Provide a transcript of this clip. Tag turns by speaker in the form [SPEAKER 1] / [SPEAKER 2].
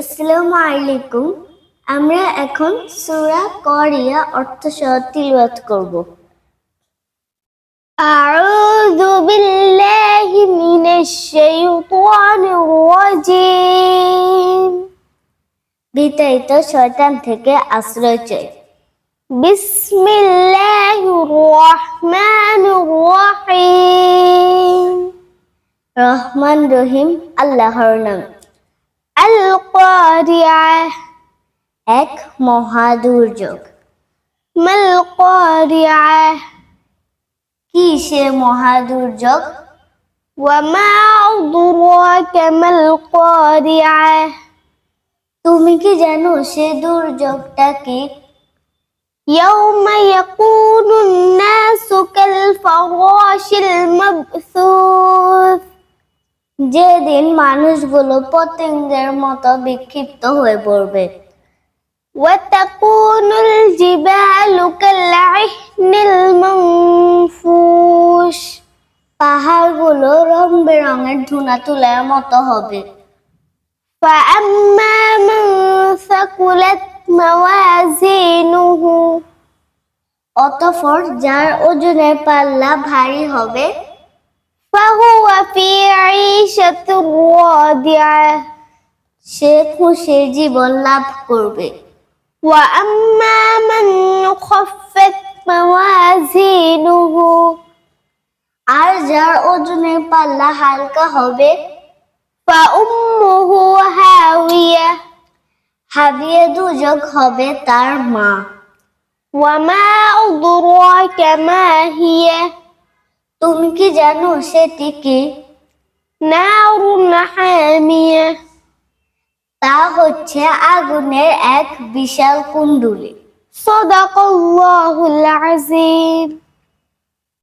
[SPEAKER 1] আসসালামু আলাইকুম। আমরা এখন সূরা করিয়া অর্থ সহ তিলাওয়াত করব। আউযু বিল্লাহি মিনাশ শাইতানির রাজীম। বিতাড়িত শয়তান থেকে আশ্রয় চাই। বিসমিল্লাহির রহমানির রহিম। রহমান রহিম আল্লাহর নাম। আল কারিয়াহ এক মহাদুর্যোগ। মাল কারিয়াহ কি সে মহাদুর্যোগ? ওয়া মা আদরাকা মাল কারিয়াহ তুমি কি জানো সে দুর্যোগটা কি? ইয়াউমা ইয়াকুনুন নাসু কাল ফারাশিল মাবসুস যেদিন মানুষগুলো পতঙ্গের মতো বিক্ষিপ্ত হয়ে পড়বে। ওয়াতাকুনুল জিবালু কাল'ইহনিল মানফুশ পাহাড়গুলো রং বেরঙের ধুনা তুলার মতো হবে। ফাআম্মা মান সাকুলাত মাওয়াজিনুহু অতঃপর যার ওজনের পাল্লা ভারী হবে। ফাহুয়া ফি ঈশাতির রাদিয়াহ সে খুশির জীবন লাভ করবে। ওয়া আম্মা মান খাফফাত মাওয়াজিনুহু আর যার ওজনের পাল্লা হালকা হবে। ফা উম্মুহু হাওিয়া হাবিয়ে দুর্যোগ হবে তার মা। ওয়া মা আদরাকা মা হিয়া তুমি কি জানো সেটি কি? নারুন হামিয়া তা হচ্ছে আগুনের এক বিশাল কুণ্ডলী। সাদাকাল্লাহুল আযীম।